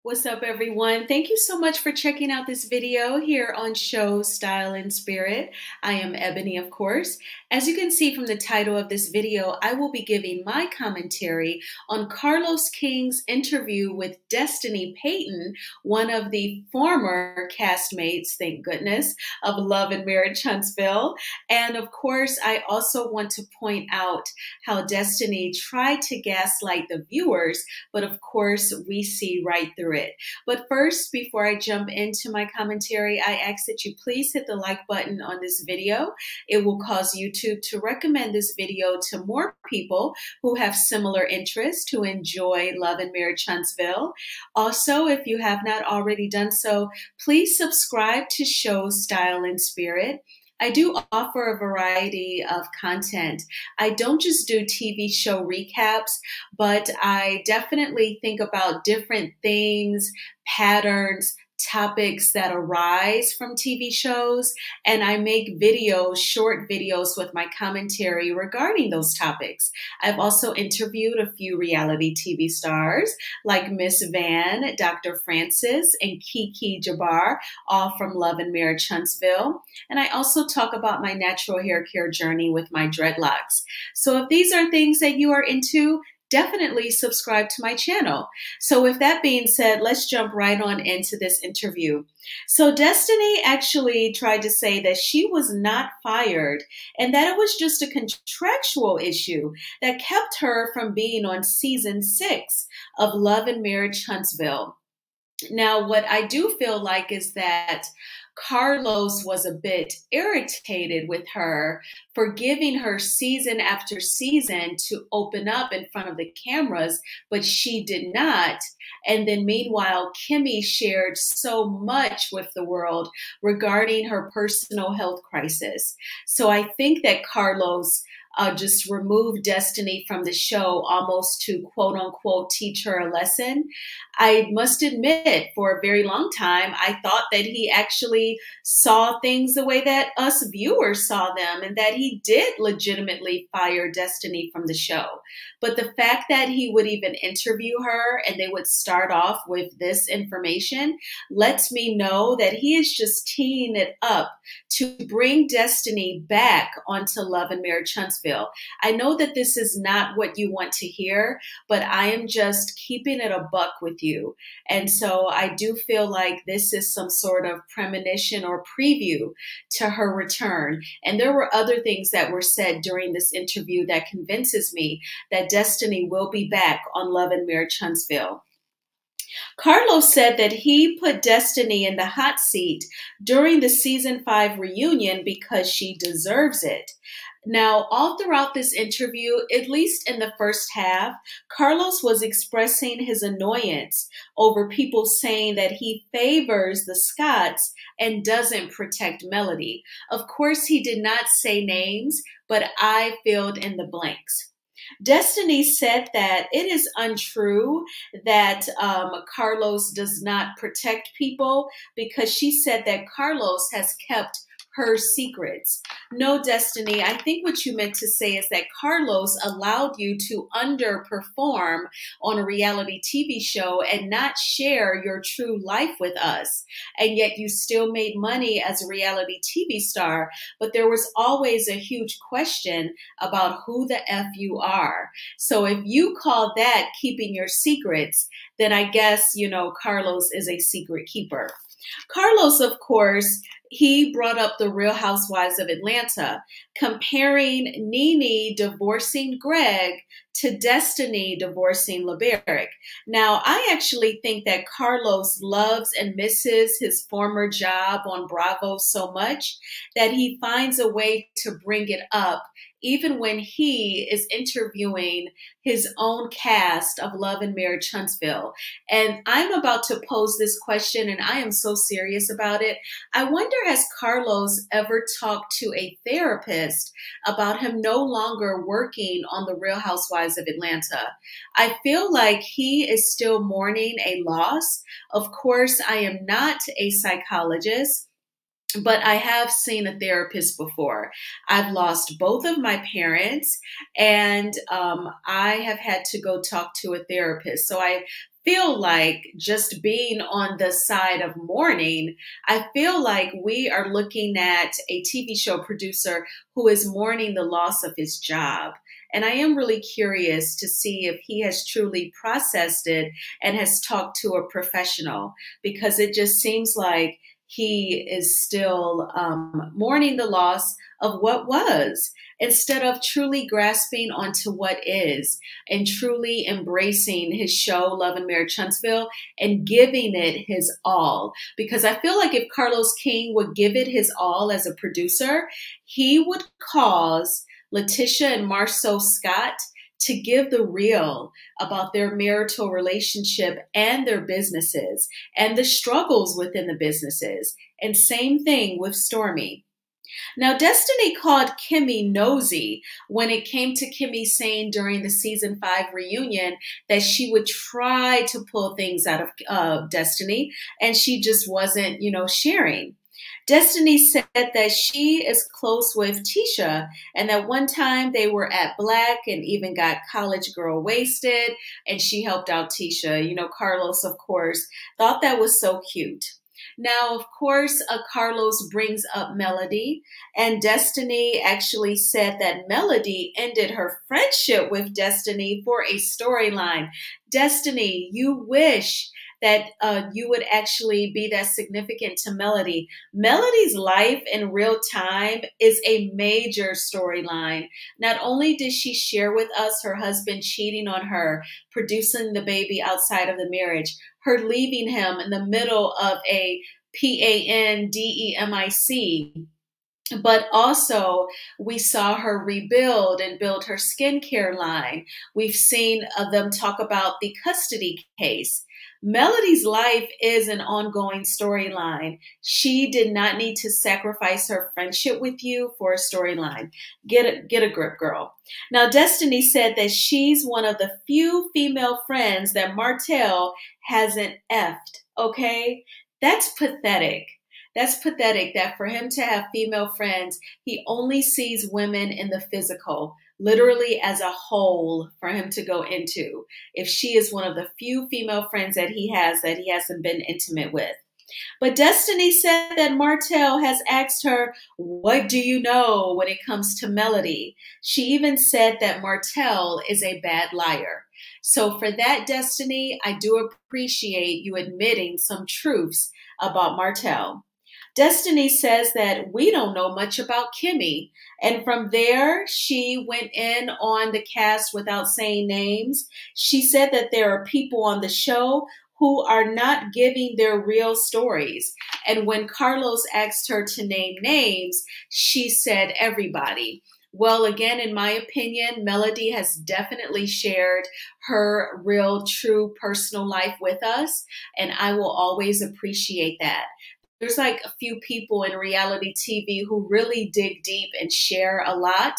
What's up, everyone? Thank you so much for checking out this video here on Show Style and Spirit. I am Ebony, of course. As you can see from the title of this video, I will be giving my commentary on Carlos King's interview with Destiny Payton, one of the former castmates, thank goodness, of Love and Marriage Huntsville. And of course, I also want to point out how Destiny tried to gaslight the viewers, but of course, we see right through it. But first, before I jump into my commentary, I ask that you please hit the like button on this video. It will cause YouTube to recommend this video to more people who have similar interests, who enjoy Love and Marriage Huntsville. Also, if you have not already done so, please subscribe to Show Style and Spirit. I do offer a variety of content. I don't just do TV show recaps, but I definitely think about different themes, patterns, topics that arise from TV shows, and I make videos, short videos with my commentary regarding those topics. I've also interviewed a few reality TV stars like Miss Van, Dr. Francis, and Kiki Jabbar, all from Love and Marriage Huntsville. And I also talk about my natural hair care journey with my dreadlocks. So if these are things that you are into, definitely subscribe to my channel. So with that being said, let's jump right on into this interview. So Destiny actually tried to say that she was not fired and that it was just a contractual issue that kept her from being on season 6 of Love and Marriage Huntsville. Now, what I do feel like is that Carlos was a bit irritated with her for giving her season after season to open up in front of the cameras, but she did not. And then meanwhile, Kimmy shared so much with the world regarding her personal health crisis. So I think that Carlos just removed Destiny from the show almost to quote unquote teach her a lesson. I must admit, for a very long time, I thought that he actually saw things the way that us viewers saw them and that he did legitimately fire Destiny from the show. But the fact that he would even interview her and they would start off with this information lets me know that he is just teeing it up to bring Destiny back onto Love and Marriage Huntsville. I know that this is not what you want to hear, but I am just keeping it a buck with you. And so I do feel like this is some sort of premonition or preview to her return. And there were other things that were said during this interview that convinces me that Destiny will be back on Love and Marriage Huntsville. Carlos said that he put Destiny in the hot seat during the season 5 reunion because she deserves it. Now, all throughout this interview, at least in the first half, Carlos was expressing his annoyance over people saying that he favors the Scotts and doesn't protect Melody. Of course, he did not say names, but I filled in the blanks. Destiny said that it is untrue that Carlos does not protect people because she said that Carlos has kept her secrets. No, Destiny, I think what you meant to say is that Carlos allowed you to underperform on a reality TV show and not share your true life with us. And yet you still made money as a reality TV star, but there was always a huge question about who the F you are. So if you call that keeping your secrets, then I guess, you know, Carlos is a secret keeper. Carlos, of course, he brought up the Real Housewives of Atlanta, comparing Nene divorcing Greg to Destiny divorcing LeBaric. Now, I actually think that Carlos loves and misses his former job on Bravo so much that he finds a way to bring it up even when he is interviewing his own cast of Love and Marriage Huntsville. And I'm about to pose this question, and I am so serious about it. I wonder, has Carlos ever talked to a therapist about him no longer working on the Real Housewives of Atlanta? I feel like he is still mourning a loss. Of course, I am not a psychologist, but I have seen a therapist before. I've lost both of my parents, and I have had to go talk to a therapist. So I feel like just being on the side of mourning, I feel like we are looking at a TV show producer who is mourning the loss of his job. And I am really curious to see if he has truly processed it and has talked to a professional, because it just seems like he is still mourning the loss of what was, instead of truly grasping onto what is and truly embracing his show, Love and Marriage Huntsville, and giving it his all. Because I feel like if Carlos King would give it his all as a producer, he would cause Letitia and Marceau Scott to give the real about their marital relationship and their businesses and the struggles within the businesses. And same thing with Stormy. Now, Destiny called Kimmy nosy when it came to Kimmy saying during the season 5 reunion that she would try to pull things out of Destiny, and she just wasn't, sharing. Destiny said that she is close with Tisha, and that one time they were at Black and even got college girl wasted, and she helped out Tisha. Carlos, of course, thought that was so cute. Now, of course, Carlos brings up Melody, and Destiny actually said that Melody ended her friendship with Destiny for a storyline. Destiny, you wish that you would actually be that significant to Melody. Melody's life in real time is a major storyline. Not only did she share with us her husband cheating on her, producing the baby outside of the marriage, her leaving him in the middle of a pandemic, but also we saw her rebuild and build her skincare line. We've seen them talk about the custody case. Melody's life is an ongoing storyline. She did not need to sacrifice her friendship with you for a storyline. Get a grip, girl. Now, Destiny said that she's one of the few female friends that Martell hasn't effed, okay? That's pathetic. That's pathetic that for him to have female friends, he only sees women in the physical, literally as a whole for him to go into, if she is one of the few female friends that he hasn't been intimate with. But Destiny said that Martell has asked her, what do you know when it comes to Melody? She even said that Martell is a bad liar. So for that, Destiny, I do appreciate you admitting some truths about Martell. Destiny says that we don't know much about Kimmy. And from there, she went in on the cast without saying names. She said that there are people on the show who are not giving their real stories. And when Carlos asked her to name names, she said everybody. Well, again, in my opinion, Melody has definitely shared her real, true personal life with us, and I will always appreciate that. There's like a few people in reality TV who really dig deep and share a lot.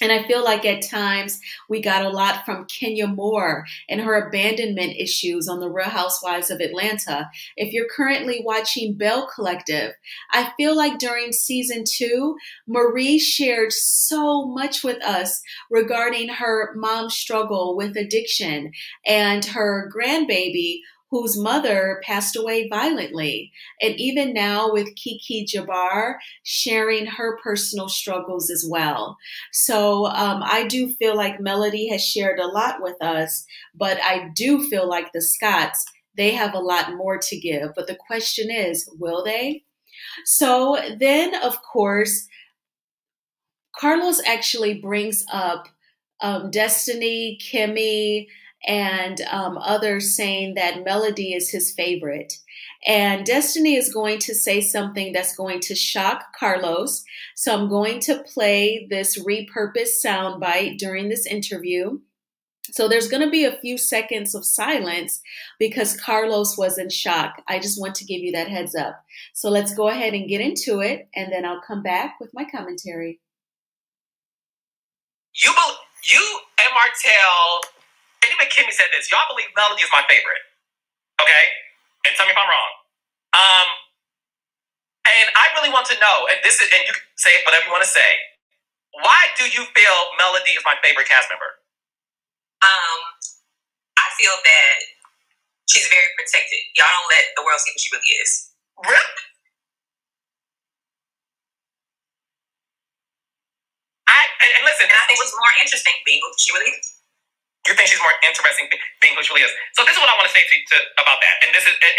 And I feel like at times we got a lot from Kenya Moore and her abandonment issues on The Real Housewives of Atlanta. If you're currently watching Bell Collective, I feel like during season 2, Marie shared so much with us regarding her mom's struggle with addiction and her grandbaby whose mother passed away violently. And even now with Kiki Jabbar sharing her personal struggles as well. So I do feel like Melody has shared a lot with us, but I do feel like the Scotts, they have a lot more to give. But the question is, will they? So then, of course, Carlos actually brings up Destiny, Kimmy, and others saying that Melody is his favorite. And Destiny is going to say something that's going to shock Carlos. So I'm going to play this repurposed soundbite during this interview. So there's going to be a few seconds of silence because Carlos was in shock. I just want to give you that heads up. So let's go ahead and get into it, and then I'll come back with my commentary. You and Martell, and even Kimmy said this, y'all believe Melody is my favorite. Okay? And tell me if I'm wrong. And I really want to know, and you can say whatever you want to say. Why do you feel Melody is my favorite cast member? I feel that she's very protected. Y'all don't let the world see who she really is. Really? And listen, and I think she's more interesting being who she really is. You think she's more interesting being who she really is? So this is what I want to say about that. And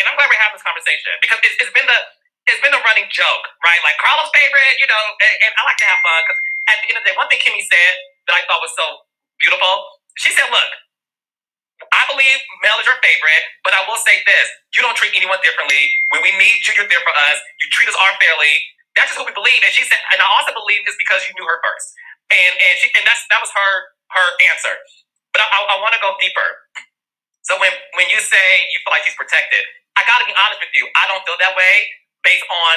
I'm glad we're having this conversation because it's been a running joke, right? Like Carlo's favorite, you know, and I like to have fun because at the end of the day, one thing Kimmy said that I thought was so beautiful. She said, "Look, I believe Mel is your favorite, but I will say this: you don't treat anyone differently. When we need you, you're there for us. You treat us all fairly. That's just what we believe." And she said, and I also believe it's because you knew her first. And that was her answer. But I want to go deeper. So when you say you feel like she's protected, I got to be honest with you. I don't feel that way based on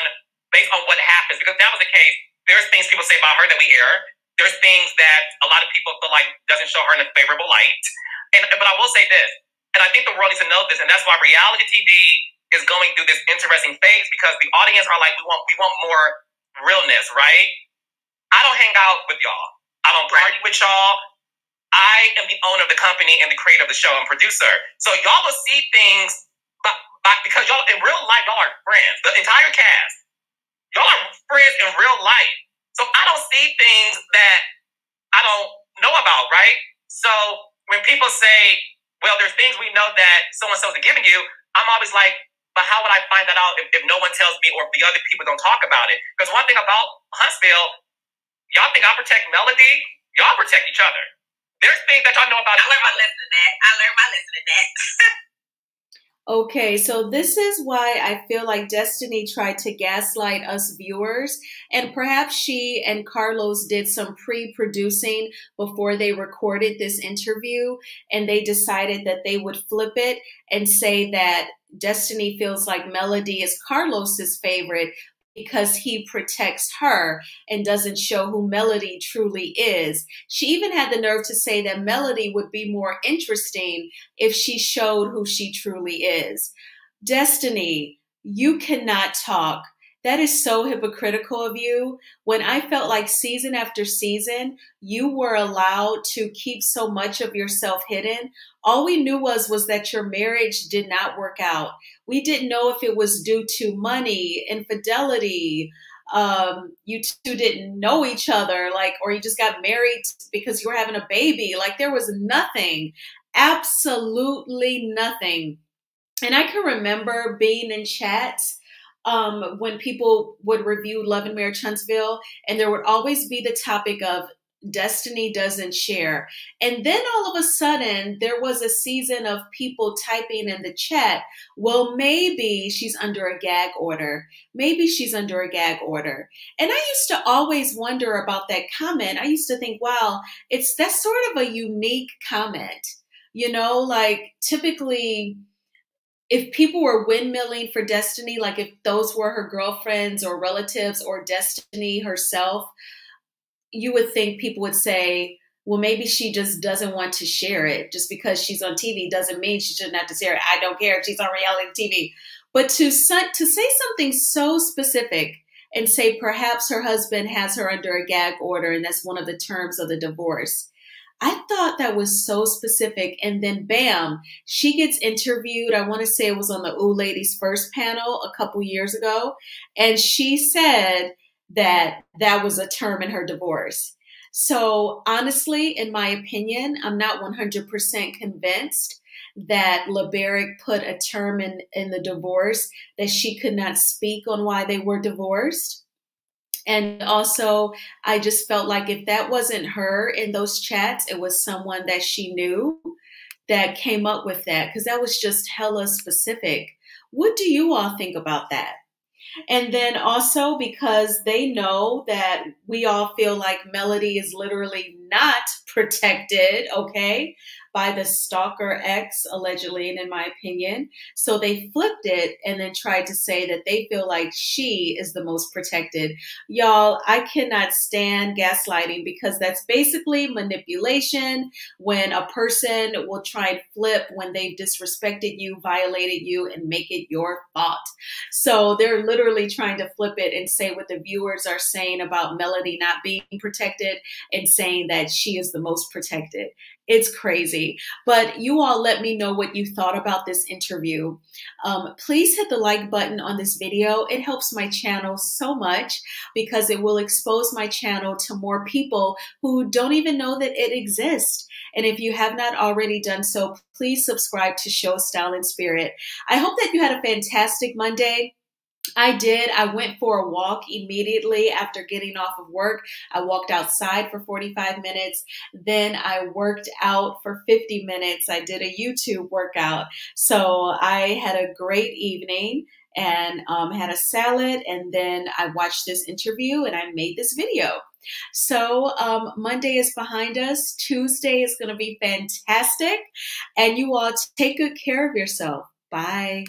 what happens, because if that was the case, there's things people say about her that we hear. There's things that a lot of people feel like doesn't show her in a favorable light. But I will say this, and I think the world needs to know this, and that's why reality TV is going through this interesting phase, because the audience are like, we want more realness, right? I don't hang out with y'all. I don't party with y'all. I am the owner of the company and the creator of the show and producer. So y'all will see things because y'all in real life, y'all are friends. The entire cast, y'all are friends in real life. So I don't see things that I don't know about, right? So when people say, well, there's things we know that so-and-so's giving you, I'm always like, but how would I find that out if no one tells me or if the other people don't talk about it? Because one thing about Huntsville, y'all think I protect Melody? Y'all protect each other. There's things that y'all know about. I learned my lesson in that. Okay, so this is why I feel like Destiny tried to gaslight us viewers, and perhaps she and Carlos did some pre-producing before they recorded this interview, and they decided that they would flip it and say that Destiny feels like Melody is Carlos's favorite because he protects her and doesn't show who Melody truly is. She even had the nerve to say that Melody would be more interesting if she showed who she truly is. Destiny, you cannot talk. That is so hypocritical of you. When I felt like season after season, you were allowed to keep so much of yourself hidden. All we knew was that your marriage did not work out. We didn't know if it was due to money, infidelity, you two didn't know each other, or you just got married because you were having a baby. Like, there was nothing, absolutely nothing. And I can remember being in chats when people would review Love and Marriage Huntsville, and there would always be the topic of Destiny doesn't share. And then all of a sudden, there was a season of people typing in the chat, well, maybe she's under a gag order. Maybe she's under a gag order. And I used to always wonder about that comment. I used to think, wow, that's sort of a unique comment. You know, like typically, if people were windmilling for Destiny, like if those were her girlfriends or relatives or Destiny herself, you would think people would say, well, maybe she just doesn't want to share it. Just because she's on TV doesn't mean she shouldn't have to share it. I don't care if she's on reality TV. But to say something so specific and say perhaps her husband has her under a gag order and that's one of the terms of the divorce, I thought that was so specific. And then bam, she gets interviewed. I want to say it was on the Ooh Ladies First panel a couple years ago. And she said that was a term in her divorce. So honestly, in my opinion, I'm not 100% convinced that LeBaric put a term in the divorce that she could not speak on why they were divorced. And also, I just felt like if that wasn't her in those chats, it was someone that she knew that came up with that, because that was just hella specific. What do you all think about that? And then also, because they know that we all feel like Melody is literally not protected, okay? by the stalker ex, allegedly, and in my opinion. So they flipped it and then tried to say that they feel like she is the most protected. Y'all, I cannot stand gaslighting because that's basically manipulation when a person will try and flip when they've disrespected you, violated you, and make it your fault. So they're literally trying to flip it and say what the viewers are saying about Melody not being protected and saying that she is the most protected. It's crazy. But you all let me know what you thought about this interview. Please hit the like button on this video. It helps my channel so much because it will expose my channel to more people who don't even know that it exists. And if you have not already done so, please subscribe to Show Style and Spirit. I hope that you had a fantastic Monday. I did. I went for a walk immediately after getting off of work. I walked outside for 45 minutes. Then I worked out for 50 minutes. I did a YouTube workout. So I had a great evening and had a salad. And then I watched this interview and I made this video. So Monday is behind us. Tuesday is going to be fantastic. And you all take good care of yourself. Bye.